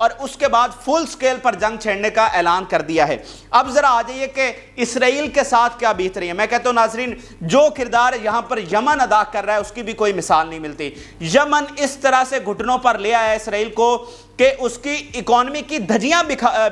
اور اس کے بعد فل سکیل پر جنگ چھیڑنے کا اعلان کر دیا ہے۔ اب ذرا آ جائیے کہ اسرائیل کے ساتھ کیا بیت رہی ہے۔ میں کہتا ہوں ناظرین، جو کردار یہاں پر یمن ادا کر رہا ہے اس کی بھی کوئی مثال نہیں ملتی۔ یمن اس طرح سے گھٹنوں پر لے آیا ہے اسرائیل کو کہ اس کی اکانومی کی دھجیاں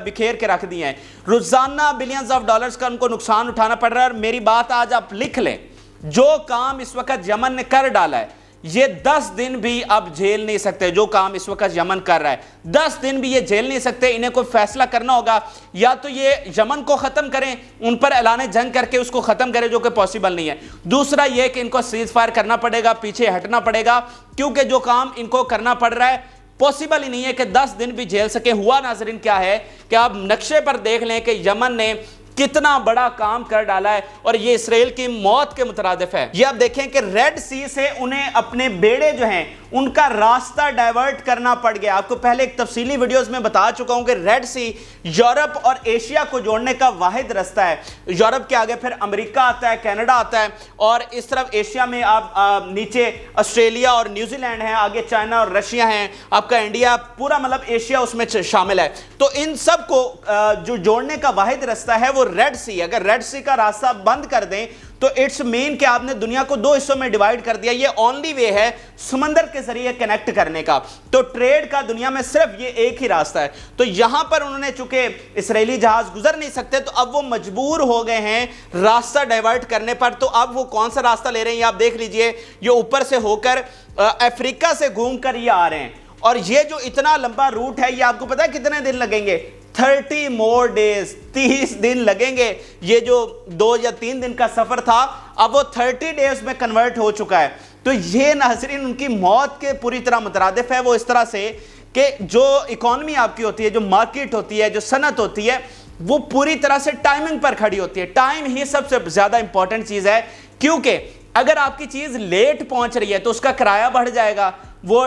بکھیر کے رکھ دی ہیں۔ روزانہ بلینز آف ڈالرز کا ان کو نقصان اٹھانا پڑ رہا ہے۔ اور میری بات آج آپ لکھ لیں، جو کام اس وقت یمن نے کر ڈالا ہے یہ 10 دن بھی اب جھیل نہیں سکتے۔ جو کام اس وقت یمن کر رہا ہے 10 دن بھی یہ جھیل نہیں سکتے۔ انہیں کوئی فیصلہ کرنا ہوگا، یا تو یہ یمن کو ختم کریں، ان پر اعلان جنگ کر کے اس کو ختم کریں، جو کہ پاسبل نہیں ہے۔ دوسرا یہ کہ ان کو سیز فائر کرنا پڑے گا، پیچھے ہٹنا پڑے گا، کیونکہ جو کام ان کو کرنا پڑ رہا ہے پاسبل ہی نہیں ہے کہ 10 دن بھی جھیل سکے۔ ہوا ناظرین کیا ہے کہ آپ نقشے پر دیکھ لیں کہ یمن نے کتنا بڑا کام کر ڈالا ہے، اور یہ اسرائیل کی موت کے مترادف ہے۔ یہ آپ دیکھیں کہ ریڈ سی سے انہیں اپنے بیڑے جو ہیں ان کا راستہ ڈائیورٹ کرنا پڑ گیا۔ آپ کو پہلے ایک تفصیلی ویڈیوز میں بتا چکا ہوں کہ ریڈ سی یورپ اور ایشیا کو جوڑنے کا واحد رستہ ہے۔ یورپ کے آگے پھر امریکہ آتا ہے، کینیڈا آتا ہے، اور اس طرف ایشیا میں آپ نیچے آسٹریلیا اور نیوزی لینڈ ہیں، آگے چائنا اور رشیا ہیں، آپ کا انڈیا، پورا مطلب ایشیا اس میں شامل ہے۔ تو ان سب کو جو جوڑنے کا واحد رستہ ہے وہ ریڈ سی۔ اگر ریڈ سی کا راستہ بند کر دیں تو اٹس مین کہ آپ نے دنیا کو 2 حصوں میں ڈیوائیڈ کر دیا۔ یہ اونلی وے ہے سمندر کے ذریعے کنیکٹ کرنے کا۔ تو ٹریڈ کا دنیا میں صرف یہ ایک ہی راستہ ہے۔ تو یہاں پر انہوں نے چونکہ اسرائیلی جہاز گزر نہیں سکتے تو اب وہ مجبور ہو گئے ہیں راستہ ڈائیورٹ کرنے پر۔ تو اب وہ کون سا راستہ لے رہے ہیں یہ آپ دیکھ لیجئے، یہ اوپر سے ہو کر افریقہ سے گھوم کر یہ آ رہے ہیں، اور یہ جو اتنا لمبا روٹ ہے یہ آپ کو پتا ہے کتنے دن لگیں گے؟ 30 more days، 30 دن لگیں گے۔ یہ جو 2 یا 3 دن کا سفر تھا اب وہ 30 days میں کنورٹ ہو چکا ہے۔ تو یہ ناظرین ان کی موت کے پوری طرح مترادف ہے۔ وہ اس طرح سے کہ جو اکانومی آپ کی ہوتی ہے، جو مارکیٹ ہوتی ہے، جو صنعت ہوتی ہے، وہ پوری طرح سے ٹائمنگ پر کھڑی ہوتی ہے۔ ٹائم ہی سب سے زیادہ امپورٹنٹ چیز ہے، کیونکہ اگر آپ کی چیز لیٹ پہنچ رہی ہے تو اس کا کرایہ بڑھ جائے گا، وہ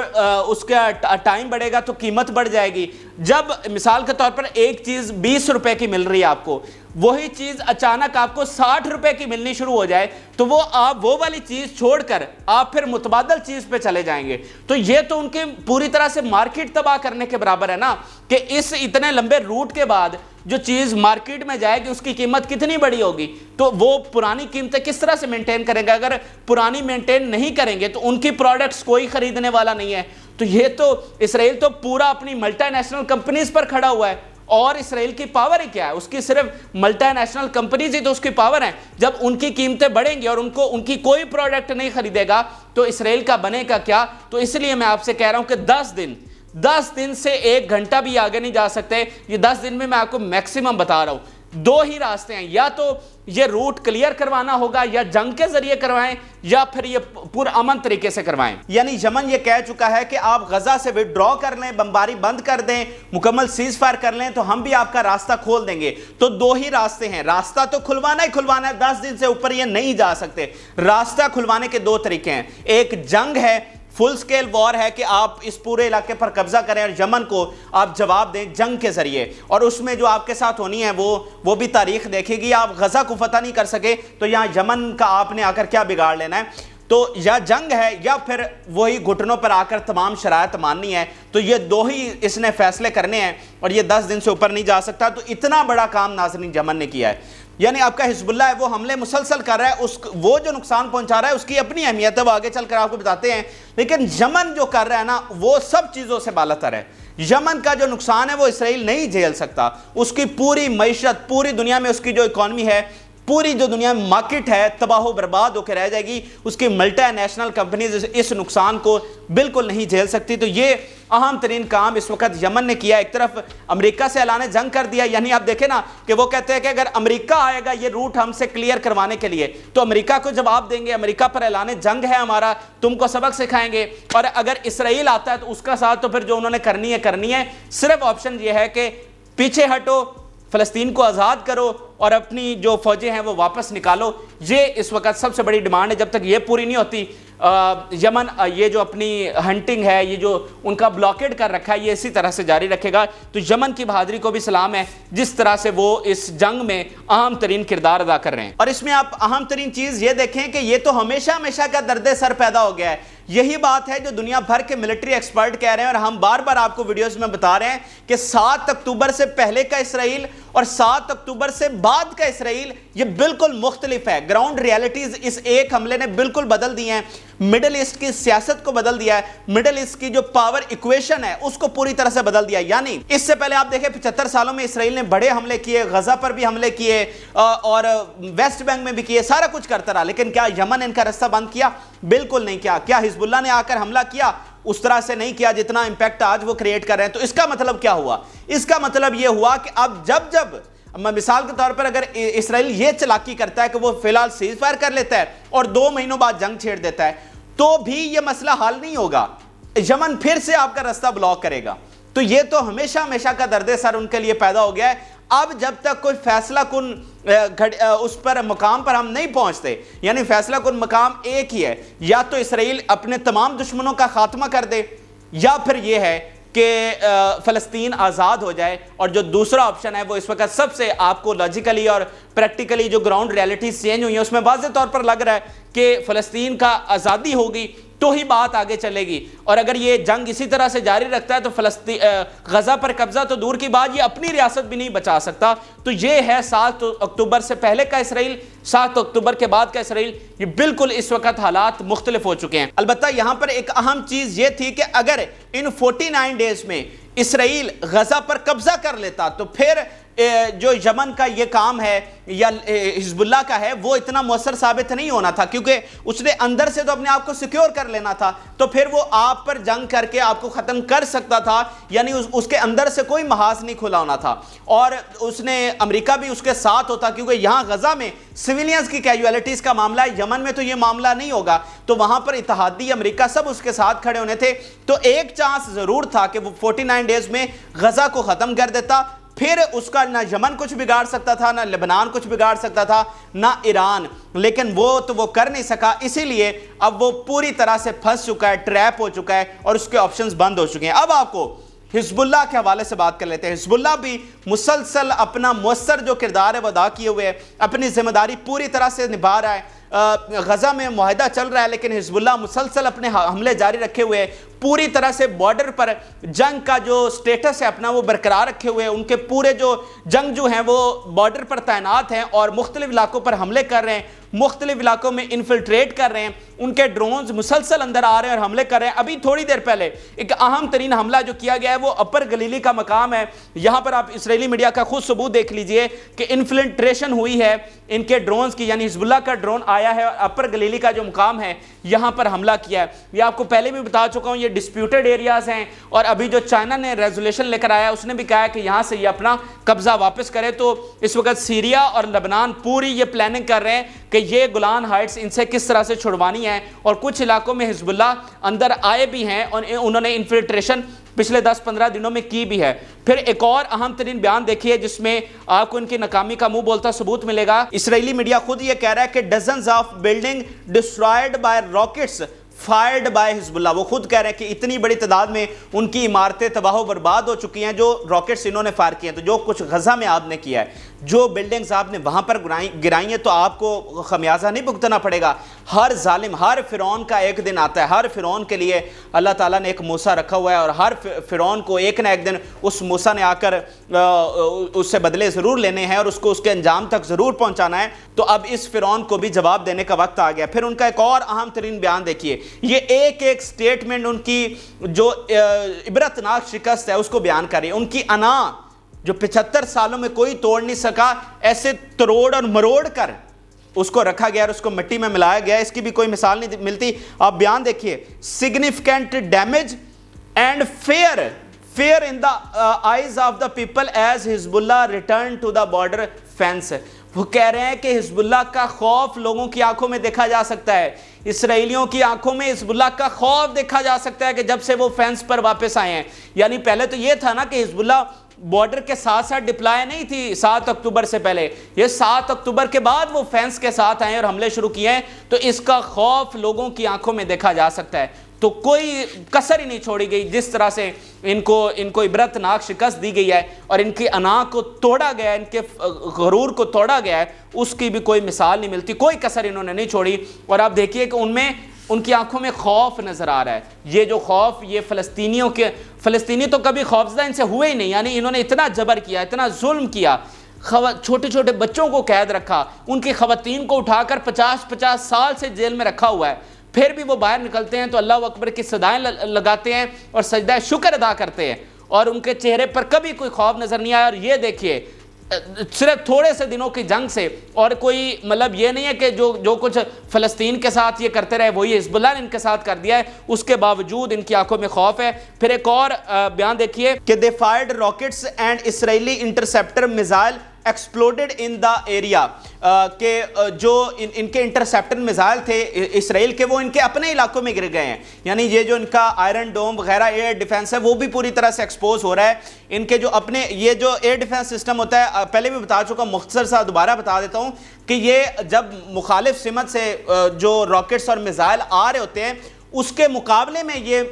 اس کا ٹائم بڑھے گا تو قیمت بڑھ جائے گی۔ جب مثال کے طور پر ایک چیز 20 روپے کی مل رہی ہے آپ کو، وہی چیز اچانک آپ کو 60 روپے کی ملنی شروع ہو جائے تو آپ وہ والی چیز چھوڑ کر آپ پھر متبادل چیز پہ چلے جائیں گے۔ تو یہ تو ان کے پوری طرح سے مارکیٹ تباہ کرنے کے برابر ہے نا، کہ اس اتنے لمبے روٹ کے بعد جو چیز مارکیٹ میں جائے گی اس کی قیمت کتنی بڑی ہوگی، تو وہ پرانی قیمتیں کس طرح سے مینٹین کریں گے؟ اگر پرانی مینٹین نہیں کریں گے تو ان کی پروڈکٹس کوئی خریدنے والا نہیں ہے۔ تو یہ تو اسرائیل تو پورا اپنی ملٹی نیشنل کمپنیز پر کھڑا ہوا ہے، اور اسرائیل کی پاور ہی کیا ہے؟ اس کی صرف ملٹی نیشنل کمپنیز ہی تو اس کی پاور ہیں۔ جب ان کی قیمتیں بڑھیں گی اور ان کی کوئی پروڈکٹ نہیں خریدے گا تو اسرائیل کا بنے گا کیا؟ تو اس لیے میں آپ سے کہہ رہا ہوں کہ 10 دن سے 1 گھنٹہ بھی آگے نہیں جا سکتے۔ یہ 10 دن میں آپ کو میکسیمم بتا رہا ہوں۔ 2 ہی راستے ہیں، یا تو یہ روٹ کلیئر کروانا ہوگا، یا جنگ کے ذریعے کروائیں، یا پھر یہ پور امن طریقے سے کروائیں۔ یعنی یمن یہ کہہ چکا ہے کہ آپ غزہ سے وڈرا کر لیں، بمباری بند کر دیں، مکمل سیز فائر کر لیں تو ہم بھی آپ کا راستہ کھول دیں گے۔ تو 2 ہی راستے ہیں، راستہ تو کھلوانا ہی کھلوانا ہے، 10 دن سے اوپر یہ نہیں جا سکتے۔ راستہ کھلوانے کے 2 طریقے ہیں، ایک جنگ ہے، فل سکیل وار ہے کہ آپ اس پورے علاقے پر قبضہ کریں اور یمن کو آپ جواب دیں جنگ کے ذریعے، اور اس میں جو آپ کے ساتھ ہونی ہے وہ بھی تاریخ دیکھے گی۔ آپ غزہ کو فتح نہیں کر سکے تو یہاں یمن کا آپ نے آ کر کیا بگاڑ لینا ہے؟ تو یا جنگ ہے یا پھر وہی گھٹنوں پر آ کر تمام شرائط ماننی ہے۔ تو یہ 2 ہی اس نے فیصلے کرنے ہیں، اور یہ 10 دن سے اوپر نہیں جا سکتا۔ تو اتنا بڑا کام ناظرین یمن نے کیا ہے۔ یعنی آپ کا حزب اللہ ہے وہ حملے مسلسل کر رہا ہے، وہ جو نقصان پہنچا رہا ہے اس کی اپنی اہمیت ہے، وہ آگے چل کر آپ کو بتاتے ہیں، لیکن یمن جو کر رہا ہے نا وہ سب چیزوں سے بالاتر ہے۔ یمن کا جو نقصان ہے وہ اسرائیل نہیں جھیل سکتا۔ اس کی پوری معیشت، پوری دنیا میں اس کی جو اکانومی ہے، پوری جو دنیا میں مارکیٹ ہے، تباہ و برباد ہو کے رہ جائے گی۔ اس کی ملٹی نیشنل کمپنیز اس نقصان کو بالکل نہیں جھیل سکتی۔ تو یہ اہم ترین کام اس وقت یمن نے کیا۔ ایک طرف امریکہ سے اعلان جنگ کر دیا، یعنی آپ دیکھیں نا کہ وہ کہتے ہیں کہ اگر امریکہ آئے گا یہ روٹ ہم سے کلیئر کروانے کے لیے تو امریکہ کو جواب دیں گے، امریکہ پر اعلان جنگ ہے ہمارا، تم کو سبق سکھائیں گے۔ اور اگر اسرائیل آتا ہے تو اس کا ساتھ تو پھر جو انہوں نے کرنی ہے، صرف آپشن یہ ہے کہ پیچھے ہٹو، فلسطین کو آزاد کرو اور اپنی جو فوجیں ہیں وہ واپس نکالو۔ یہ اس وقت سب سے بڑی ڈیمانڈ ہے۔ جب تک یہ پوری نہیں ہوتی یمن یہ جو اپنی ہنٹنگ ہے، یہ جو ان کا بلاکیڈ کر رکھا ہے، یہ اسی طرح سے جاری رکھے گا۔ تو یمن کی بہادری کو بھی سلام ہے جس طرح سے وہ اس جنگ میں اہم ترین کردار ادا کر رہے ہیں۔ اور اس میں آپ اہم ترین چیز یہ دیکھیں کہ یہ تو ہمیشہ کا درد سر پیدا ہو گیا ہے۔ یہی بات ہے جو دنیا بھر کے ملٹری ایکسپرٹ کہہ رہے ہیں، اور ہم بار بار آپ کو ویڈیوز میں بتا رہے ہیں کہ 7 اکتوبر سے پہلے کا اسرائیل اور 7 اکتوبر سے بعد کا اسرائیل یہ بالکل مختلف ہے۔ گراؤنڈ ریالٹیز اس ایک حملے نے بالکل بدل دی ہیں، مڈل ایسٹ کی سیاست کو بدل دیا ہے، مڈل ایسٹ کی جو پاور ایکویشن ہے اس کو پوری طرح سے بدل دیا۔ یعنی اس سے پہلے آپ دیکھیں 75 سالوں میں اسرائیل نے بڑے حملے کیے، غزہ پر بھی حملے کیے اور ویسٹ بینک میں بھی کیے، سارا کچھ کرتا رہا، لیکن کیا یمن نے ان کا رستہ بند کیا؟ بالکل نہیں کیا۔ کیا حزب اللہ نے آ کر حملہ کیا؟ اس طرح سے نہیں کیا جتنا امپیکٹ آج وہ کریٹ کر رہے ہیں۔ تو اس کا مطلب کیا ہوا؟ اس کا مطلب یہ ہوا کہ اب جب مثال کے طور پر اگر اسرائیل یہ چلاکی کرتا ہے کہ وہ فی الحال سیز فائر کر لیتا ہے اور 2 مہینوں بعد جنگ چھیڑ دیتا ہے تو بھی یہ مسئلہ حل نہیں ہوگا، یمن پھر سے آپ کا رستہ بلاک کرے گا۔ تو یہ تو ہمیشہ کا درد سر ان کے لیے پیدا ہو گیا ہے۔ اب جب تک کوئی فیصلہ کن اس پر مقام پر ہم نہیں پہنچتے، یعنی فیصلہ کن مقام ایک ہی ہے، یا تو اسرائیل اپنے تمام دشمنوں کا خاتمہ کر دے، یا پھر یہ ہے کہ فلسطین آزاد ہو جائے۔ اور جو دوسرا آپشن ہے وہ اس وقت سب سے آپ کو لاجیکلی اور پریکٹیکلی جو گراؤنڈ ریالٹیز چینج ہوئی ہیں اس میں واضح طور پر لگ رہا ہے کہ فلسطین کا آزادی ہوگی تو ہی بات آگے چلے گی۔ اور اگر یہ جنگ اسی طرح سے جاری رکھتا ہے تو غزہ پر قبضہ تو دور کی بات، یہ اپنی ریاست بھی نہیں بچا سکتا۔ تو یہ ہے 7 اکتوبر سے پہلے کا اسرائیل، 7 اکتوبر کے بعد کا اسرائیل، یہ بالکل اس وقت حالات مختلف ہو چکے ہیں۔ البتہ یہاں پر ایک اہم چیز یہ تھی کہ اگر ان 49 ڈیز میں اسرائیل غزہ پر قبضہ کر لیتا تو پھر جو یمن کا یہ کام ہے یا حزب اللہ کا ہے وہ اتنا مؤثر ثابت نہیں ہونا تھا، کیونکہ اس نے اندر سے تو اپنے آپ کو سیکیور کر لینا تھا، تو پھر وہ آپ پر جنگ کر کے آپ کو ختم کر سکتا تھا، یعنی اس کے اندر سے کوئی محاذ نہیں کھلا ہونا تھا۔ اور اس نے امریکہ بھی اس کے ساتھ ہوتا، کیونکہ یہاں غزہ میں سویلینز کی کیجویلٹیز کا معاملہ ہے، یمن میں تو یہ معاملہ نہیں ہوگا، تو وہاں پر اتحادی امریکہ سب اس کے ساتھ کھڑے ہونے تھے۔ تو ایک چانس ضرور تھا کہ وہ 49 ڈیز میں غزہ کو ختم کر دیتا، پھر اس کا نہ یمن کچھ بگاڑ سکتا تھا، نہ لبنان کچھ بگاڑ سکتا تھا، نہ ایران، لیکن وہ کر نہیں سکا۔ اسی لیے اب وہ پوری طرح سے پھنس چکا ہے، ٹریپ ہو چکا ہے، اور اس کے آپشنز بند ہو چکے ہیں۔ اب آپ کو حزب اللہ کے حوالے سے بات کر لیتے ہیں۔ حزب اللہ بھی مسلسل اپنا مؤثر جو کردار ہے وہ ادا کیے ہوئے، اپنی ذمہ داری پوری طرح سے نبھا رہا ہے۔ غزہ میں معاہدہ چل رہا ہے لیکن حزب اللہ مسلسل اپنے حملے جاری رکھے ہوئے، پوری طرح سے بارڈر پر جنگ کا جو سٹیٹس ہے اپنا وہ برقرار رکھے ہوئے، ان کے پورے جو جنگجو ہیں وہ بارڈر پر تعینات ہیں اور مختلف علاقوں پر حملے کر رہے ہیں، مختلف علاقوں میں انفلٹریٹ کر رہے ہیں، ان کے ڈرونز مسلسل اندر آ رہے ہیں اور حملے کر رہے ہیں۔ ابھی تھوڑی دیر پہلے ایک اہم ترین حملہ جو کیا گیا ہے وہ اپر گلیلی کا مقام ہے، یہاں پر آپ اسرائیلی میڈیا کا خود ثبوت دیکھ لیجئے کہ انفلٹریشن ہوئی ہے ان کے ڈرونز کی، یعنی حزب اللہ کا ڈرون آیا ہے اور اپر گلیلی کا جو مقام ہے یہاں پر حملہ کیا ہے۔ یہ آپ کو پہلے بھی بتا چکا ہوں، یہ ڈسپیوٹڈ ایریاز ہیں، اور ابھی جو چائنا نے ریزولیشن لے کر آیا اس نے بھی کہا ہے کہ یہاں سے یہ اپنا قبضہ واپس کرے۔ تو اس وقت سیریا اور لبنان پوری یہ پلاننگ کر رہے ہیں کہ یہ گولان ہائٹس ان سے کس طرح سے چھڑوانی ہے، اور کچھ علاقوں میں حزب اللہ اندر آئے بھی ہیں اور انہوں نے انفلٹریشن پچھلے 10-15 دنوں میں کی بھی ہے۔ پھر ایک اور اہم ترین بیان دیکھیے جس میں آپ کو ان کی ناکامی کا منہ بولتا ثبوت ملے گا۔ اسرائیلی میڈیا خود یہ کہہ رہا ہے کہ dozens of building destroyed by rockets fired by حزب اللہ۔ وہ خود کہہ رہے ہیں کہ اتنی بڑی تعداد میں ان کی عمارتیں تباہ و برباد ہو چکی ہیں جو راکٹس انہوں نے فائر کیے ہیں۔ تو جو کچھ غزہ میں آپ نے کیا ہے، جو بلڈنگز آپ نے وہاں پر گرائی ہیں، تو آپ کو خمیازہ نہیں بھگتنا پڑے گا۔ ہر ظالم، ہر فرعون کا ایک دن آتا ہے، ہر فرعون کے لیے اللہ تعالیٰ نے ایک موسیٰ رکھا ہوا ہے، اور ہر فرعون کو ایک نہ ایک دن اس موسیٰ نے آ کر اس سے بدلے ضرور لینے ہیں اور اس کو اس کے انجام تک ضرور پہنچانا ہے۔ تو اب اس فرعون کو بھی جواب دینے کا وقت آ گیا۔ پھر ان کا ایک اور اہم ترین بیان دیکھیے، یہ ایک سٹیٹمنٹ ان کی جو عبرتناک شکست ہے اس کو بیان کر رہی ہے۔ ان کی انا جو 75 سالوں میں کوئی توڑ نہیں سکا، ایسے تروڑ اور مروڑ کر اس کو رکھا گیا اور اس کو مٹی میں ملایا گیا، اس کی بھی کوئی مثال نہیں ملتی۔ آپ بیان دیکھیے، significant damage and fear in the eyes of the people as Hezbollah return to the border fence۔ وہ کہہ رہے ہیں کہ حزب اللہ کا خوف لوگوں کی آنکھوں میں دیکھا جا سکتا ہے، اسرائیلیوں کی آنکھوں میں حزب اللہ کا خوف دیکھا جا سکتا ہے کہ جب سے وہ فینس پر واپس آئے ہیں۔ یعنی پہلے تو یہ تھا نا کہ حزب اللہ بارڈر کے ساتھ ساتھ ڈپلائے نہیں تھی 7 اکتوبر سے پہلے، یہ 7 اکتوبر کے بعد وہ فینس کے ساتھ آئے اور حملے شروع کیے ہیں، تو اس کا خوف لوگوں کی آنکھوں میں دیکھا جا سکتا ہے۔ تو کوئی کسر ہی نہیں چھوڑی گئی، جس طرح سے ان کو عبرتناک شکست دی گئی ہے اور ان کی انا کو توڑا گیا ہے، ان کے غرور کو توڑا گیا ہے، اس کی بھی کوئی مثال نہیں ملتی، کوئی کسر انہوں نے نہیں چھوڑی۔ اور آپ دیکھیے کہ ان کی آنکھوں میں خوف نظر آ رہا ہے. یہ جو خوف یہ فلسطینیوں کے فلسطینی تو کبھی خوفزدہ ان سے ہوئے ہی نہیں, یعنی انہوں نے اتنا جبر کیا, اتنا ظلم کیا, چھوٹے چھوٹے بچوں کو قید رکھا, ان کی خواتین کو اٹھا کر 50 سال سے جیل میں رکھا ہوا ہے, پھر بھی وہ باہر نکلتے ہیں تو اللہ اکبر کی صدائیں لگاتے ہیں اور سجدہ شکر ادا کرتے ہیں, اور ان کے چہرے پر کبھی کوئی خوف نظر نہیں آیا. اور یہ دیکھیے صرف تھوڑے سے دنوں کی جنگ سے, اور کوئی مطلب یہ نہیں ہے کہ جو کچھ فلسطین کے ساتھ یہ کرتے رہے وہی حزب اللہ نے ان کے ساتھ کر دیا ہے, اس کے باوجود ان کی آنکھوں میں خوف ہے. پھر ایک اور بیان دیکھیے کہ they fired rockets and Israeli interceptor missile exploded in the area, کہ جو ان کے انٹرسیپٹر میزائل تھے اسرائیل کے وہ ان کے اپنے علاقوں میں گر گئے ہیں, یعنی یہ جو ان کا آئرن ڈوم وغیرہ ایئر ڈیفنس ہے وہ بھی پوری طرح سے ایکسپوز ہو رہا ہے. ان کے جو اپنے یہ جو ایئر ڈیفنس سسٹم ہوتا ہے, پہلے بھی بتا چکا, مختصر سا دوبارہ بتا دیتا ہوں کہ یہ جب مخالف سمت سے جو راکٹس اور میزائل آ رہے ہوتے ہیں اس کے مقابلے میں یہ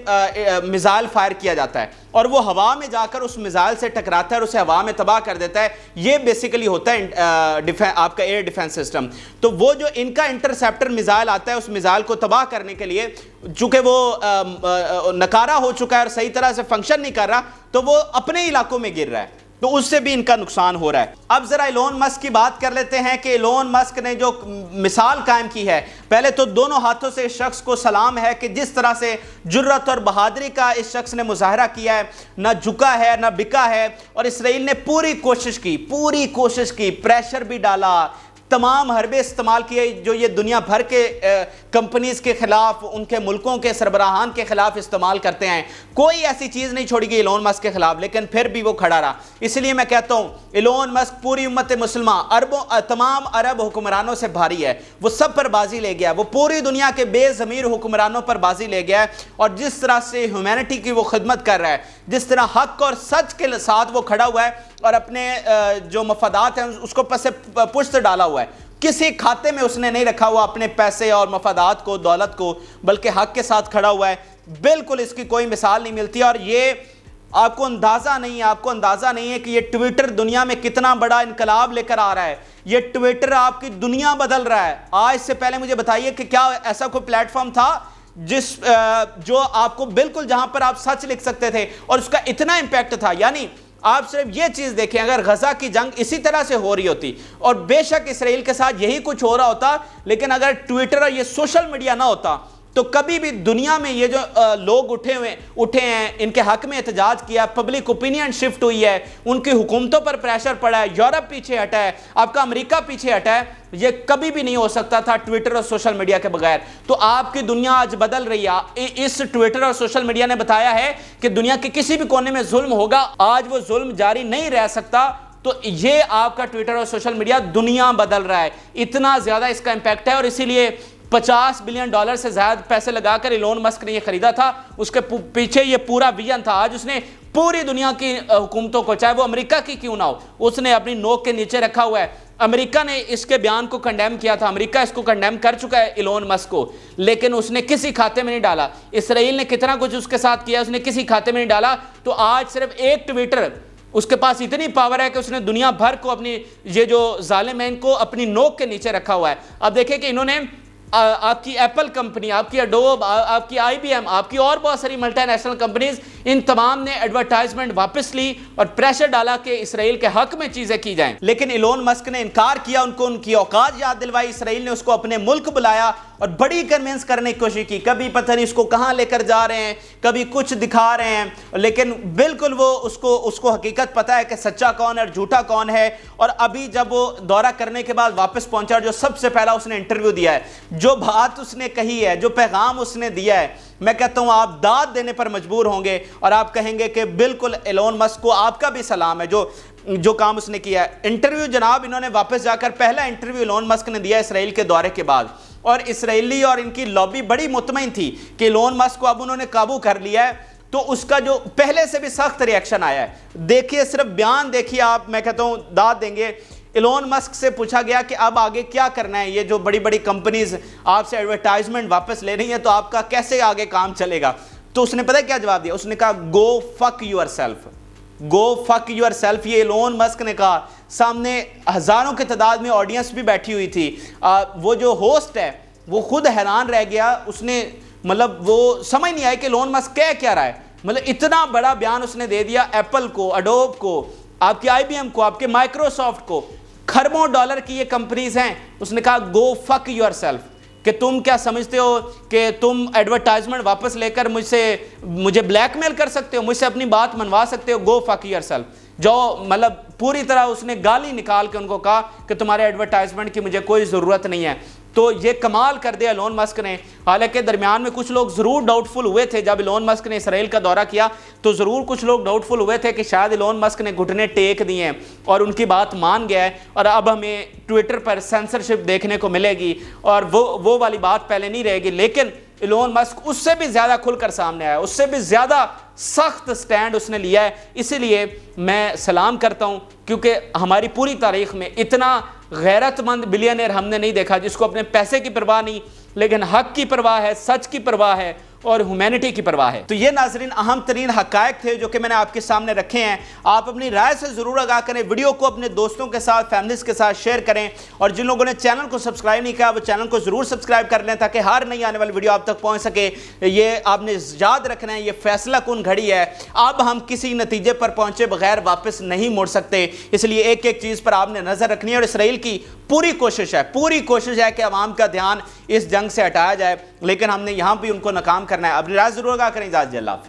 میزائل فائر کیا جاتا ہے اور وہ ہوا میں جا کر اس میزائل سے ٹکراتا ہے اور اسے ہوا میں تباہ کر دیتا ہے. یہ بیسیکلی ہوتا ہے آپ کا ایئر ڈیفنس سسٹم. تو وہ جو ان کا انٹرسیپٹر میزائل آتا ہے اس میزائل کو تباہ کرنے کے لیے, چونکہ وہ نکارہ ہو چکا ہے اور صحیح طرح سے فنکشن نہیں کر رہا, تو وہ اپنے علاقوں میں گر رہا ہے, تو اس سے بھی ان کا نقصان ہو رہا ہے. اب ذرا ایلون مسک کی بات کر لیتے ہیں کہ ایلون مسک نے جو مثال قائم کی ہے, پہلے تو دونوں ہاتھوں سے اس شخص کو سلام ہے کہ جس طرح سے جرت اور بہادری کا اس شخص نے مظاہرہ کیا ہے, نہ جھکا ہے نہ بکا ہے, اور اسرائیل نے پوری کوشش کی, پریشر بھی ڈالا, تمام حربے استعمال کیے جو یہ دنیا بھر کے کمپنیز کے خلاف, ان کے ملکوں کے سربراہان کے خلاف استعمال کرتے ہیں. کوئی ایسی چیز نہیں چھوڑی گئی ایلون مسک کے خلاف, لیکن پھر بھی وہ کھڑا رہا. اس لیے میں کہتا ہوں ایلون مسک پوری امت مسلمہ تمام عرب حکمرانوں سے بھاری ہے, وہ سب پر بازی لے گیا, وہ پوری دنیا کے بے ضمیر حکمرانوں پر بازی لے گیا ہے, اور جس طرح سے ہیومینٹی کی وہ خدمت کر رہا ہے, جس طرح حق اور سچ کے ساتھ وہ کھڑا ہوا ہے اور اپنے جو مفادات ہیں اس کو پشت ڈالا ہوا ہے. کسی کھاتے میں اس نے نہیں رکھا ہوا اپنے پیسے اور مفادات کو, دولت کو, بلکہ حق کے ساتھ کھڑا ہوا ہے. بالکل اس کی کوئی مثال نہیں ملتی. اور یہ آپ کو اندازہ نہیں ہے کہ یہ ٹویٹر دنیا میں کتنا بڑا انقلاب لے کر آ رہا ہے. یہ ٹویٹر آپ کی دنیا بدل رہا ہے. آج سے پہلے مجھے بتائیے کہ کیا ایسا کوئی پلیٹ فارم تھا جو آپ کو بالکل جہاں پر آپ سچ لکھ سکتے تھے اور اس کا اتنا امپیکٹ تھا. یعنی آپ صرف یہ چیز دیکھیں, اگر غزہ کی جنگ اسی طرح سے ہو رہی ہوتی اور بے شک اسرائیل کے ساتھ یہی کچھ ہو رہا ہوتا, لیکن اگر ٹویٹر اور یہ سوشل میڈیا نہ ہوتا تو کبھی بھی دنیا میں یہ جو لوگ اٹھے ہیں, ان کے حق میں احتجاج کیا, پبلک اوپینین شفٹ ہوئی ہے, ان کی حکومتوں پر پریشر پڑا ہے, یورپ پیچھے ہٹا ہے, آپ کا امریکہ پیچھے ہٹا ہے, یہ کبھی بھی نہیں ہو سکتا تھا ٹویٹر اور سوشل میڈیا کے بغیر. تو آپ کی دنیا آج بدل رہی ہے. اس ٹویٹر اور سوشل میڈیا نے بتایا ہے کہ دنیا کے کسی بھی کونے میں ظلم ہوگا, آج وہ ظلم جاری نہیں رہ سکتا. تو یہ آپ کا ٹویٹر اور سوشل میڈیا دنیا بدل رہا ہے, اتنا زیادہ اس کا امپیکٹ ہے. اور اسی لیے $50 بلین سے زیادہ پیسے لگا کر ایلون مسک نے یہ خریدا تھا. اس کے پیچھے یہ پورا ویژن تھا. آج اس نے پوری دنیا کی حکومتوں کو, چاہے وہ امریکہ کی کیوں نہ ہو, اس نے اپنی نوک کے نیچے رکھا ہوا ہے. امریکہ نے اس کے بیان کو کنڈیم کیا تھا, امریکہ اس کو کنڈیم کر چکا ہے ایلون مسک کو, لیکن اس نے کسی کھاتے میں نہیں ڈالا. اسرائیل نے کتنا کچھ اس کے ساتھ کیا, اس نے کسی کھاتے میں نہیں ڈالا. تو آج صرف ایک ٹویٹر, اس کے پاس اتنی پاور ہے کہ اس نے دنیا بھر کو اپنی یہ جو ظالم ہیں ان کو اپنی نوک کے نیچے رکھا ہوا ہے. اب دیکھیں کہ انہوں نے آپ کی ایپل کمپنی, آپ کی اڈوب, آپ کی آئی بی ایم, آپ کی اور بہت ساری ملٹی نیشنل کمپنیز, ان تمام نے ایڈورٹائزمنٹ واپس لی اور پریشر ڈالا کہ اسرائیل کے حق میں چیزیں کی جائیں. لیکن ایلون مسک نے انکار کیا, ان کو ان کی اوقات یاد دلوائی. اسرائیل نے اس کو اپنے ملک بلایا اور بڑی کنونس کرنے کی کوشش کی. کبھی پتہ نہیں اس کو کہاں لے کر جا رہے ہیں, کبھی کچھ دکھا رہے ہیں, لیکن بالکل وہ اس کو حقیقت پتہ ہے کہ سچا کون ہے اور جھوٹا کون ہے. اور ابھی جب وہ دورہ کرنے کے بعد واپس پہنچا, جو سب سے پہلا اس نے انٹرویو دیا ہے, جو بات اس نے کہی ہے, جو پیغام اس نے دیا ہے, میں کہتا ہوں آپ داد دینے پر مجبور ہوں گے اور آپ کہیں گے کہ بالکل ایلون مسک کو آپ کا بھی سلام ہے جو کام اس نے کیا ہے. انٹرویو جناب انہوں نے واپس جا کر, پہلا انٹرویو ایلون مسک نے دیا اسرائیل کے دورے کے بعد, اور اسرائیلی اور ان کی لابی بڑی مطمئن تھی کہ ایلون مسک کو اب انہوں نے قابو کر لیا ہے. تو اس کا جو پہلے سے بھی سخت ری ایکشن آیا ہے. دیکھیے صرف بیان دیکھیے آپ, میں کہتا ہوں داد دیں گے. ایلون مسک سے پوچھا گیا کہ اب آگے کیا کرنا ہے, یہ جو بڑی بڑی کمپنیز آپ سے ایڈورٹائزمنٹ واپس لے رہی ہیں, تو آپ کا کیسے آگے کام چلے گا. تو اس نے پتہ کیا جواب دیا, اس نے کہا گو fuck yourself, go fuck yourself. یہ ایلون مسک نے کہا, سامنے ہزاروں کے تعداد میں آڈینس بھی بیٹھی ہوئی تھی. وہ جو ہوسٹ ہے وہ خود حیران رہ گیا، اس نے مطلب وہ سمجھ نہیں آیا کہ ایلون مسک کہہ کیا رہا ہے. مطلب اتنا بڑا بیان اس نے دے دیا ایپل کو، اڈوب کو، آپ کے آئی بی ایم کو، آپ کے مائکروسافٹ کو، کھربوں ڈالر کی یہ کمپنیز ہیں. اس نے کہا گو فک یور سیلف، کہ تم کیا سمجھتے ہو کہ تم ایڈورٹائزمنٹ واپس لے کر مجھے بلیک میل کر سکتے ہو، مجھ سے اپنی بات منوا سکتے ہو. گو فک یور سیلف. جو مطلب پوری طرح اس نے گالی نکال کے ان کو کہا کہ تمہارے ایڈورٹائزمنٹ کی مجھے کوئی ضرورت نہیں ہے. تو یہ کمال کر دیا ایلون مسک نے. حالانکہ درمیان میں کچھ لوگ ضرور ڈاؤٹ فل ہوئے تھے، جب ایلون مسک نے اسرائیل کا دورہ کیا تو ضرور کچھ لوگ ڈاؤٹ فل ہوئے تھے کہ شاید ایلون مسک نے گھٹنے ٹیک دیے ہیں اور ان کی بات مان گیا ہے اور اب ہمیں ٹویٹر پر سینسرشپ دیکھنے کو ملے گی اور وہ والی بات پہلے نہیں رہے گی. لیکن ایلون مسک اس سے بھی زیادہ کھل کر سامنے آیا، اس سے بھی زیادہ سخت سٹینڈ اس نے لیا ہے. اسی لیے میں سلام کرتا ہوں، کیونکہ ہماری پوری تاریخ میں اتنا غیرت مند بلینئر ہم نے نہیں دیکھا جس کو اپنے پیسے کی پرواہ نہیں، لیکن حق کی پرواہ ہے، سچ کی پرواہ ہے اور ہیومینٹی کی پرواہ ہے. تو یہ ناظرین اہم ترین حقائق تھے جو کہ میں نے آپ کے سامنے رکھے ہیں. آپ اپنی رائے سے ضرور آگاہ کریں، ویڈیو کو اپنے دوستوں کے ساتھ، فیملیز کے ساتھ شیئر کریں، اور جن لوگوں نے چینل کو سبسکرائب نہیں کیا وہ چینل کو ضرور سبسکرائب کر لیں تاکہ ہر نئی آنے والی ویڈیو آپ تک پہنچ سکے. یہ آپ نے یاد رکھنا ہے، یہ فیصلہ کن گھڑی ہے. اب ہم کسی نتیجے پر پہنچے بغیر واپس نہیں مڑ سکتے، اس لیے ایک ایک چیز پر آپ نے نظر رکھنی ہے. اور اسرائیل کی پوری کوشش ہے کہ عوام کا دھیان اس جنگ سے ہٹایا جائے، لیکن ہم نے یہاں بھی ان کو ناکام کرنا ہے. اب راز ضرور آگاہ کریں. اجازت. اللہ حافظ.